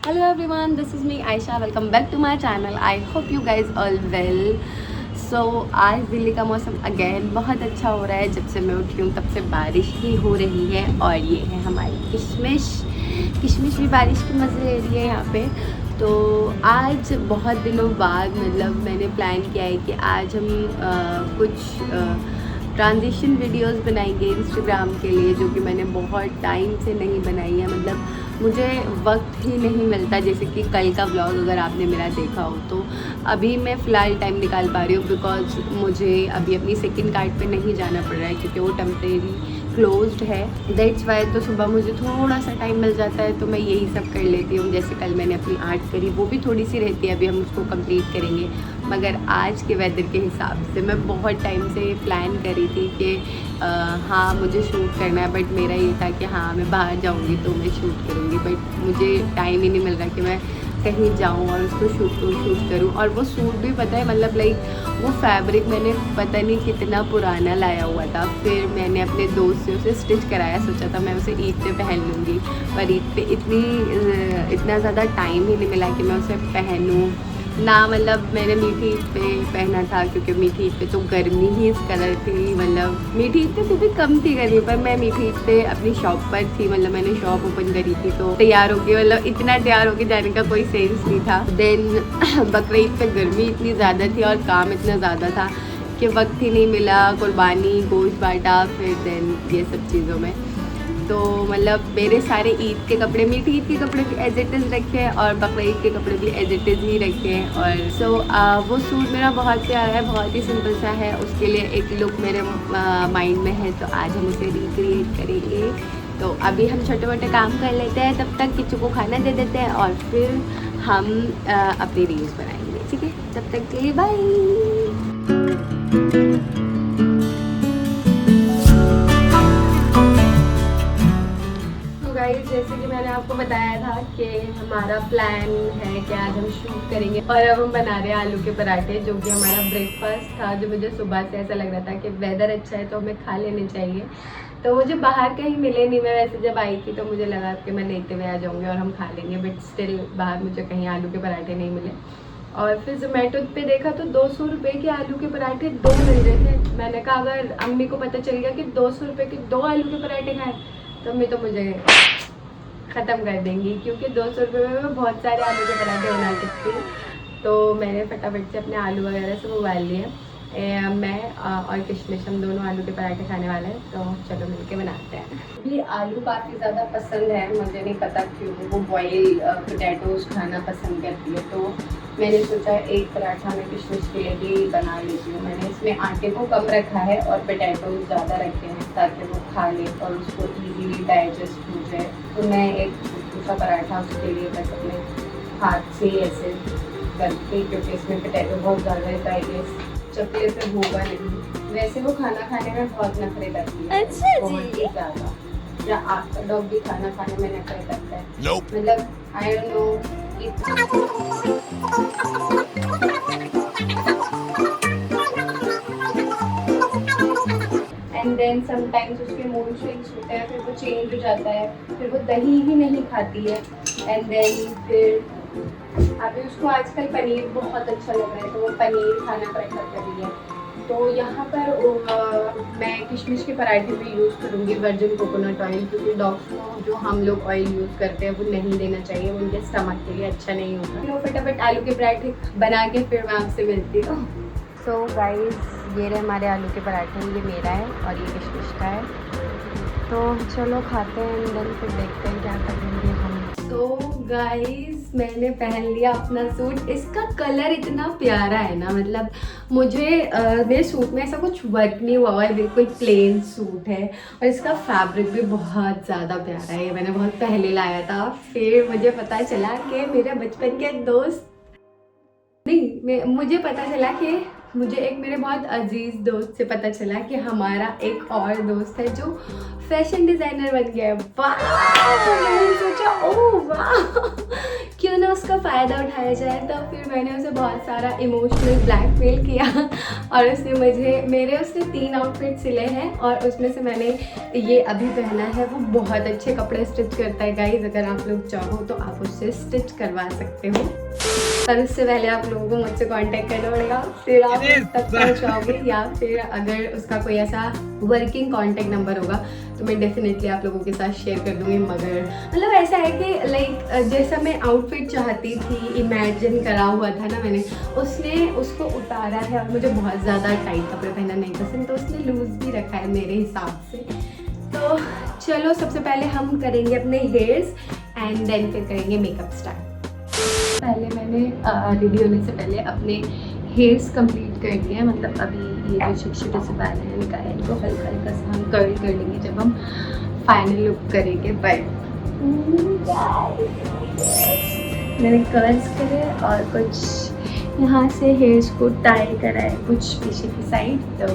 Hello everyone, this is me Aisha. Welcome back to my channel. I hope you guys all well. So आज दिल्ली का मौसम again बहुत अच्छा हो रहा है। जब से मैं उठी हूँ तब से बारिश ही हो रही है और ये है हमारी किशमिश भी बारिश के मज़े ले रही है यहाँ पे। तो आज बहुत दिनों बाद मतलब मैंने प्लान किया है कि आज हम कुछ ट्रांजिशन वीडियोस बनाएंगे इंस्टाग्राम के लिए, जो कि मैंने बहुत टाइम से नहीं बनाई है। मतलब मुझे वक्त ही नहीं मिलता। जैसे कि कल का व्लॉग अगर आपने मेरा देखा हो तो अभी मैं फ़िलहाल टाइम निकाल पा रही हूँ बिकॉज मुझे अभी अपनी सेकंड कार्ड पे नहीं जाना पड़ रहा है क्योंकि वो टेम्परेरी क्लोज्ड है। दैट्स वाई तो सुबह मुझे थोड़ा सा टाइम मिल जाता है तो मैं यही सब कर लेती हूँ। जैसे कल मैंने अपनी आर्ट करी, वो भी थोड़ी सी रहती है, अभी हम उसको कंप्लीट करेंगे। मगर आज के वेदर के हिसाब से मैं बहुत टाइम से प्लान करी थी कि हाँ मुझे शूट करना है, बट मेरा ये था कि हाँ मैं बाहर जाऊँगी तो मैं शूट करूँगी, बट मुझे टाइम ही नहीं मिल रहा कि मैं कहीं जाऊँ और उसको शूट करूँ। और वो सूट भी पता है मतलब लाइक वो फैब्रिक मैंने पता नहीं कितना पुराना लाया हुआ था। फिर मैंने अपने दोस्त से उसे स्टिच कराया, सोचा था मैं उसे ईद पे पहन लूँगी, पर ईद पे इतना ज़्यादा टाइम ही नहीं मिला कि मैं उसे पहनूँ ना। मतलब मैंने मीठी ईद पे पहना था क्योंकि मीठी ईद पे तो गर्मी ही इस कलर थी। मतलब मीठी ईद पे तो भी कम थी गर्मी, पर मैं मीठी ईद पे अपनी शॉप पर थी। मतलब मैंने शॉप ओपन करी थी तो तैयार होके, मतलब इतना तैयार होके जाने का कोई सेंस नहीं था। देन बकरीद पे गर्मी इतनी ज़्यादा थी और काम इतना ज़्यादा था कि वक्त ही नहीं मिला। कुर्बानी गोश्त बांटा, फिर देन ये सब चीज़ों में तो मतलब मेरे सारे ईद के कपड़े, मीठी ईद के कपड़े भी एज इट इज़ रखे हैं और बकरीद के कपड़े भी एज इट इज़ ही रखे हैं। और सो वो सूट मेरा बहुत प्यारा है, बहुत ही सिंपल सा है। उसके लिए एक लुक मेरे माइंड में है तो आज हम उसे रिक्रिएट करेंगे। तो अभी हम छोटे मोटे काम कर लेते हैं, तब तक किच्चू को खाना दे देते हैं और फिर हम अपनी रील्स बनाएंगे। ठीक है, तब तक के लिए बाय। जैसे कि मैंने आपको बताया था कि हमारा प्लान है कि आज हम शूट करेंगे और अब हम बना रहे हैं आलू के पराठे, जो कि हमारा ब्रेकफास्ट था। जो मुझे सुबह से ऐसा लग रहा था कि वेदर अच्छा है तो हमें खा लेने चाहिए। तो मुझे बाहर कहीं मिले नहीं। मैं वैसे जब आई थी तो मुझे लगा कि मैं लेते हुए आ जाऊँगी और हम खा लेंगे, बट स्टिल बाहर मुझे कहीं आलू के पराठे नहीं मिले। और फिर जोमेटो पे देखा तो 200 रुपये के आलू के पराठे 2 मिल रहे थे। मैंने कहा अगर अम्मी को पता चल गया कि 200 रुपये के 2 आलू के पराठे खाए तो अम्मी तो मुझे ख़त्म कर देंगी, क्योंकि 200 रुपये में मैं बहुत सारे आलू के पराठे बना सकती हूँ। तो मैंने फटाफट से अपने आलू वगैरह सब उबाल लिए। मैं और किशमिश हम दोनों आलू के पराठे खाने वाले हैं, तो चलो मिलके बनाते हैं। भी आलू काफ़ी ज़्यादा पसंद है, मुझे नहीं पता क्यों वो बॉयल पोटैटोज खाना पसंद करती है। तो मैंने सोचा एक पराठा मैं किशमिश के लिए भी बना लेती हूँ। मैंने इसमें आटे को कम रखा है और पोटैटोज ज़्यादा रखे हैं ताकि वो खा ले और उसको ईजीली डाइजेस्ट हो जाए। तो मैं एक दूसरा पराठा उसके लिए बस अपने हाथ से ही ऐसे करती, क्योंकि इसमें पोटैटो बहुत ज़्यादा रहता है, चपले से होगा नहीं। वैसे वो खाना खाने में बहुत नखरे करती है, अच्छा बहुत ही जी। ज़्यादा। या आपका डॉग भी खाना खाने में नखरे करता है? मतलब I don't know. And then sometimes उसके मूड स्विंग्स होते हैं, फिर वो चेंज हो जाता है, फिर वो दही ही नहीं खाती है। एंड देन फिर अभी उसको आजकल पनीर बहुत अच्छा लग रहा है तो वो पनीर खाना प्रेफर कर रही है। तो यहाँ पर मैं किशमिश के पराठे में यूज़ करूँगी वर्जिन कोकोनट ऑयल, क्योंकि डॉग्स को जो हम लोग ऑयल यूज़ करते हैं वो नहीं देना चाहिए, वो उनके स्टमक के लिए अच्छा नहीं होता। तो फटाफट आलू के पराठे बना के फिर मैं आपसे मिलती हूँ। सो गाइस ये रहे हमारे आलू के पराठे, ये मेरा है और ये किशमिश का है। तो चलो खाते हैं एंड देन फिर देखते हैं क्या करेंगे हम। तो गाइस मैंने पहन लिया अपना सूट। इसका कलर इतना प्यारा है ना, मतलब मुझे मेरे सूट में ऐसा कुछ वर्क नहीं हुआ है, बिल्कुल प्लेन सूट है। और इसका फैब्रिक भी बहुत ज़्यादा प्यारा है। मैंने बहुत पहले लाया था, फिर मुझे पता चला कि मेरे बचपन के दोस्त नहीं, मुझे पता चला कि मुझे एक मेरे बहुत अजीज़ दोस्त से पता चला कि हमारा एक और दोस्त है जो फैशन डिज़ाइनर बन गया है। वाह! मैंने सोचा ओह वाह, क्यों ना उसका फ़ायदा उठाया जाए। तो फिर मैंने उसे बहुत सारा इमोशनल ब्लैकमेल किया और उसने 3 आउटफिट सिले हैं और उसमें से मैंने ये अभी पहना है। वो बहुत अच्छे कपड़े स्टिच करता है गाइज, अगर आप लोग चाहो तो आप उससे स्टिच करवा सकते हो। पर उससे पहले आप लोगों को मुझसे कांटेक्ट करना पड़ेगा, फिर आप उस तक पहुँच जाओगे, या फिर अगर उसका कोई ऐसा वर्किंग कांटेक्ट नंबर होगा तो मैं डेफिनेटली आप लोगों के साथ शेयर कर दूँगी। मगर मतलब ऐसा है कि लाइक जैसा मैं आउटफिट चाहती थी, इमेजिन करा हुआ था ना मैंने, उसने उसको उतारा है और मुझे बहुत ज़्यादा टाइट कपड़े पहनना नहीं पसंद, तो उसने लूज़ भी रखा है मेरे हिसाब से। तो चलो सबसे पहले हम करेंगे अपने हेयर्स एंड देन फिर करेंगे मेकअप स्टार्ट। पहले मैंने रेडी होने से पहले अपने हेयर्स कंप्लीट कर लिए हैं। मतलब अभी ये जो छोटे से बाल हैं इनका है, इनको हल्का हल्का सा हम कर्ल कर लेंगे जब हम फाइनल लुक करेंगे। बट मैंने कर्ल्स करे और कुछ यहाँ से हेयर्स को टाई करा है कुछ पीछे की साइड। तो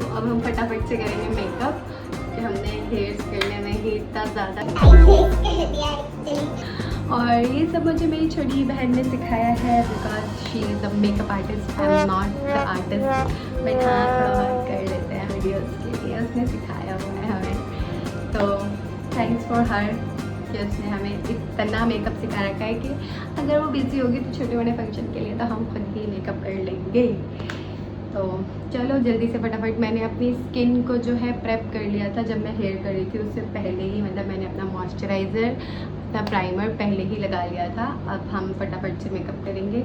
अब हम फटाफट से करेंगे मेकअप, कि हमने हेयर्स करने में ही इतना ज़्यादा और ये सब मुझे मेरी छोटी बहन ने सिखाया है, because she is the makeup artist, I am not the artist. But हाँ थोड़ा बहुत कर लेते हैं वीडियोस के लिए, उसने सिखाया हुआ है हमें। तो थैंक्स फॉर हर कि उसने हमें इतना मेकअप सिखा रखा है कि अगर वो बिज़ी होगी तो छोटे मोटे फंक्शन के लिए तो हम खुद ही मेकअप कर लेंगे। तो चलो जल्दी से फटाफट, मैंने अपनी स्किन को जो है प्रेप कर लिया था जब मैं हेयर कर रही थी, उससे पहले ही मतलब मैंने अपना मॉइस्चराइज़र, अपना प्राइमर पहले ही लगा लिया था। अब हम फटाफट से मेकअप करेंगे।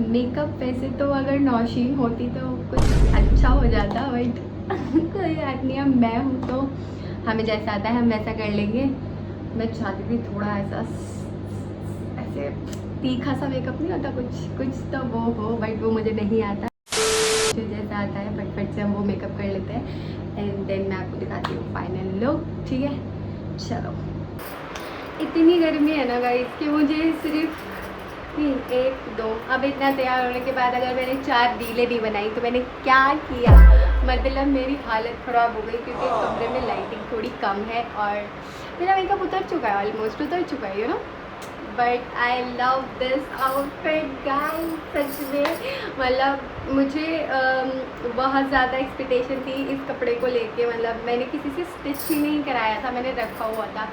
मेकअप वैसे तो अगर नौशीन होती तो कुछ अच्छा हो जाता, बट कोई बात नहीं, अब मैं हूँ तो हमें जैसा आता है हम वैसा कर लेंगे। मैं चाहती थी थोड़ा ऐसे तीखा सा मेकअप नहीं होता, कुछ तो वो हो, बट वो मुझे नहीं आता। जैसा आता है फटफट से हम वो मेकअप कर लेते हैं एंड देन मैं आपको दिखाती हूँ फाइनल लुक। ठीक है चलो। इतनी गर्मी है ना गाइस कि मुझे सिर्फ 1 2 अब इतना तैयार होने के बाद अगर मैंने 4 रीलें नहीं बनाई तो मैंने क्या किया। मतलब मेरी हालत ख़राब हो गई क्योंकि कमरे में लाइटिंग थोड़ी कम है और मेरा मेकअप उतर चुका है, ऑलमोस्ट उतर चुका है, you know. But I love this outfit guys, सच में मतलब मुझे बहुत ज़्यादा एक्सपेक्टेशन थी इस कपड़े को लेके। मतलब मैंने किसी से स्टिच ही नहीं कराया था, मैंने रखा हुआ था।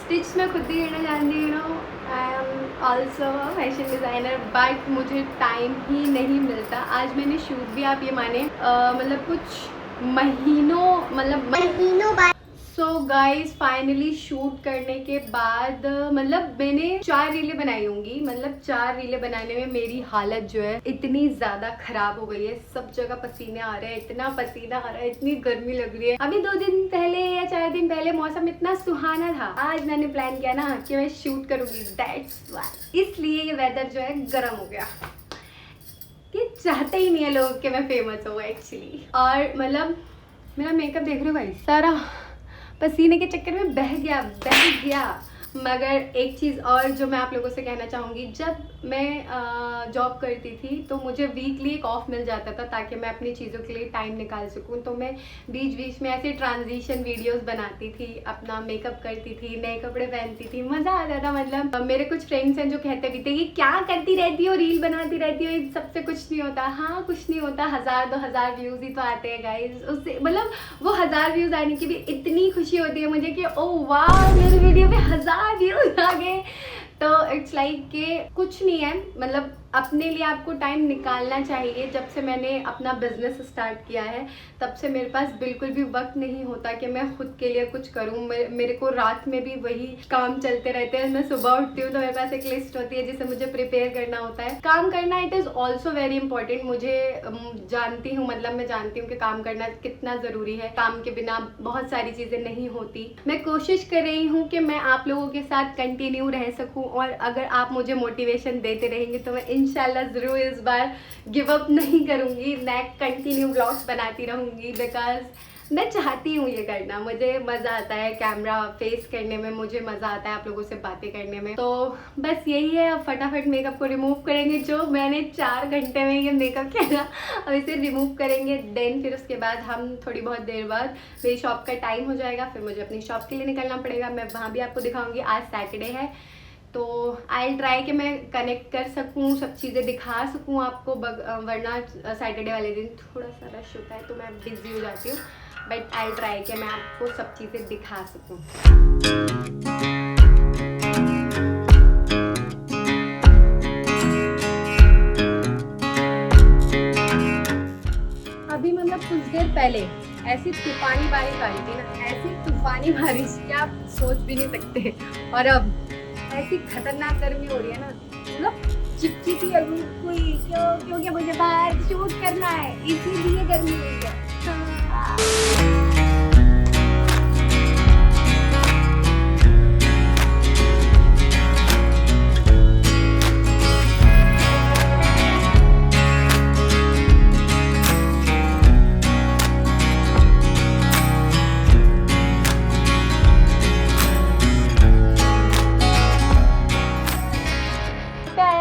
स्टिच मैं खुद ही करना जानती हूँ, you know. I am also fashion designer, but मुझे टाइम ही नहीं मिलता। आज मैंने शूट भी, आप ये माने मतलब कुछ महीनों बाद सो गाइज फाइनली शूट करने के बाद मतलब मैंने 4 रीलें बनाई होंगी। मतलब 4 रीलें बनाने में मेरी हालत जो है इतनी ज़्यादा ख़राब हो गई है, सब जगह पसीने आ रहे हैं, इतना पसीना आ रहा है, इतनी गर्मी लग रही है। अभी 2 दिन पहले या 4 दिन पहले मौसम इतना सुहाना था, आज मैंने प्लान किया ना कि मैं शूट करूँगी, दैट्स व्हाई। इसलिए ये वेदर जो है गर्म हो गया। ये चाहते ही नहीं है लोग कि मैं फेमस हूँ एक्चुअली। और मतलब मेरा मेकअप देख रहे हो भाई, सारा पसीने के चक्कर में बह गया। मगर एक चीज़ और जो मैं आप लोगों से कहना चाहूँगी, जब मैं जॉब करती थी तो मुझे वीकली एक ऑफ मिल जाता था ताकि मैं अपनी चीज़ों के लिए टाइम निकाल सकूँ। तो मैं बीच बीच में ऐसे ट्रांजिशन वीडियोस बनाती थी, अपना मेकअप करती थी, नए कपड़े पहनती थी, मज़ा आता था। मतलब मेरे कुछ फ्रेंड्स हैं जो कहते भी थे कि क्या करती रहती हो, रील बनाती रहती हो, इन सबसे कुछ नहीं होता। हाँ कुछ नहीं होता, 1000-2000 व्यूज़ ही तो आते हैं गाइज। उससे मतलब वो 1000 व्यूज़ आने की भी इतनी खुशी होती है मुझे कि ओह वाह मेरी वीडियो पे 1000 व्यूज़ आ गए। तो इट्स लाइक कि कुछ नहीं है, मतलब अपने लिए आपको टाइम निकालना चाहिए। जब से मैंने अपना बिजनेस स्टार्ट किया है तब से मेरे पास बिल्कुल भी वक्त नहीं होता कि मैं खुद के लिए कुछ करूं। मेरे को रात में भी वही काम चलते रहते हैं। मैं सुबह उठती हूँ तो मेरे पास एक लिस्ट होती है जिसे मुझे प्रिपेयर करना होता है। काम करना it is also very important. मुझे जानती हूँ, मतलब मैं जानती हूँ कि काम करना कितना ज़रूरी है। काम के बिना बहुत सारी चीज़ें नहीं होती। मैं कोशिश कर रही हूँ कि मैं आप लोगों के साथ कंटिन्यू रह सकूँ और अगर आप मुझे मोटिवेशन देते रहेंगे तो मैं इंशाल्लाह ज़रूर इस बार गिव अप नहीं करूँगी, मैं कंटिन्यू व्लॉग्स बनाती रहूँगी। बिकॉज मैं चाहती हूँ ये करना, मुझे मज़ा आता है कैमरा फेस करने में, मुझे मज़ा आता है आप लोगों से बातें करने में। तो बस यही है, अब फटाफट मेकअप को रिमूव करेंगे। जो मैंने 4 घंटे में ये मेकअप किया अब इसे रिमूव करेंगे। देन फिर उसके बाद हम थोड़ी बहुत देर बाद मेरी शॉप का टाइम हो जाएगा, फिर मुझे अपनी शॉप के लिए निकलना पड़ेगा। मैं वहाँ भी आपको दिखाऊँगी। आज सैटरडे है तो आई ट्राई कि मैं कनेक्ट कर सकूं, सब चीज़ें दिखा सकूं आपको, वरना सैटरडे वाले दिन थोड़ा सा रश होता है तो मैं बिजी हो जाती हूँ, बट आई ट्राई कि मैं आपको सब चीज़ें दिखा सकूं। अभी मतलब कुछ देर पहले ऐसी तूफानी बारिश आ रही थी ना, ऐसी तूफानी बारिश कि आप सोच भी नहीं सकते, और अब ऐसी खतरनाक गर्मी हो रही है ना, मतलब चिपचिपी गर्मी हुई, क्योंकि मुझे बाहर शूट करना है, इसीलिए गर्मी हुई है।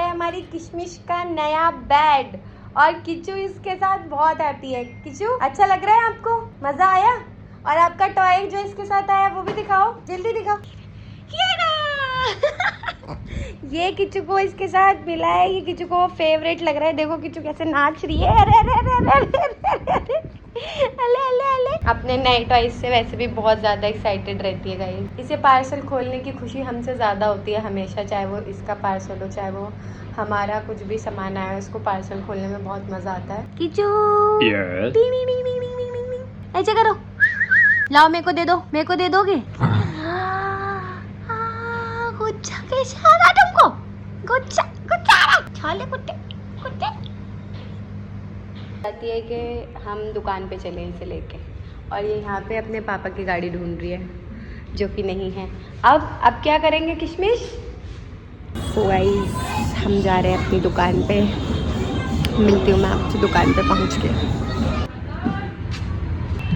हमारी किशमिश का नया बेड, और किचू इसके साथ बहुत हैप्पी है। किचू अच्छा लग रहा है आपको, मजा आया? और आपका टॉय जो इसके साथ आया वो भी दिखाओ, जल्दी दिखाओ। ये किचू को इसके साथ मिला है, ये किचू को फेवरेट लग रहा है। देखो किचू कैसे नाच रही है, अरे अरे अरे अरे अरे अले अले अले। अपने नए टॉयज से वैसे भी बहुत ज़्यादा एक्साइटेड रहती है गाइस। इसे पार्सल खोलने की खुशी हमसे ज़्यादा होती है हमेशा, चाहे वो इसका पार्सल हो चाहे वो हमारा कुछ भी सामान आया है, उसको पार्सल खोलने में बहुत मज़ा आता है। किचू ऐसे करो, लाओ मेरे को दे दो, मेरे को दे दोगे? गुच्छा कैसे आ रहा तुमको? गुच्छा गुच्छा आ रहा, छाले कुत्ते कुत्ते। कहती है कि हम दुकान पे चले इसे लेके, और ये यहाँ पे अपने पापा की गाड़ी ढूंढ रही है जो कि नहीं है। अब क्या करेंगे किशमिश? तो गाइस हम जा रहे हैं अपनी दुकान पे, मिलती हूँ मैं आपसे दुकान पे पहुँच के।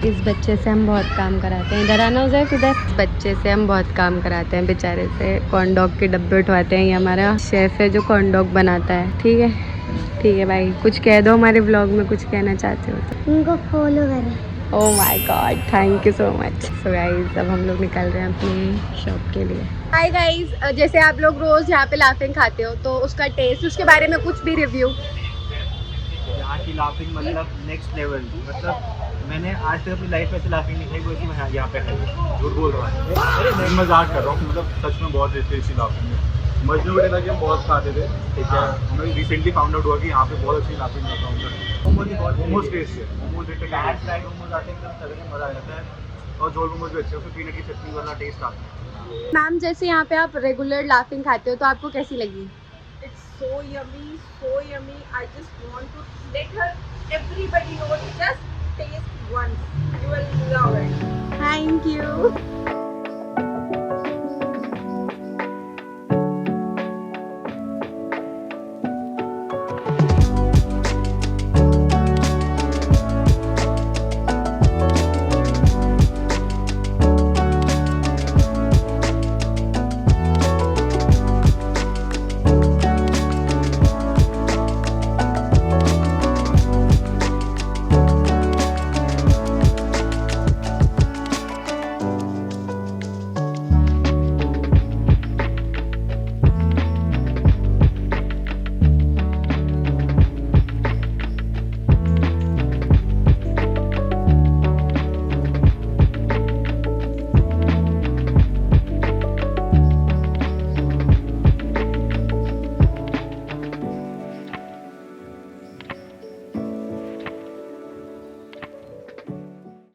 इस बच्चे से हम बहुत काम कराते हैं, इधर आना उधर किधर। बच्चे से हम बहुत काम कराते हैं, बेचारे से कॉर्न डॉग के डब्बे उठवाते हैं। ये हमारा शेफ है जो कॉर्न डॉग बनाता है। ठीक है भाई, कुछ कह दो हमारे व्लॉग में, कुछ कहना चाहते हो तो। उनको फॉलो करें। Oh my God, thank you so much. So guys अब हम लोग निकल रहे हैं अपनी शॉप के लिए। हाय गाइस, जैसे आप लोग रोज यहाँ पे लाफिंग खाते हो तो उसका टेस्ट, उसके बारे में कुछ भी रिव्यू। यहाँ की लाफिंग मतलब नेक्स्ट लेवल, मतलब मैंने आज तक अपनी लाइफ में ऐसे लाफिंग नहीं खाई, वैसे मैं यहाँ पे खाई। झूठ बोल रहा हूँ, अरे मैं मजाक कर रहा हूँ, मतलब सच में बहुत टेस्टी लाफिंग है। मजनू बेटे था कि हम बहुत खाते थे, ठीक है। हमें रिसेंटली फाउंड आउट हुआ कि यहाँ पे बहुत अच्छी लाफिंग करता हूँ। मोमोज टेस्ट है, मोमोज मोमोज आते हैं एकदम तरह से, मज़ा आ जाता है। और झोल मोमोज भी अच्छे, उसमें पीनट की चटनी वाला टेस्ट आता है। मैम जैसे यहाँ पे आप रेगुलर लाफिंग खाते हो तो आपको कैसी लगी? It's so yummy, so yummy. I just want to let her, everybody know, just taste once. You will love it. Thank you.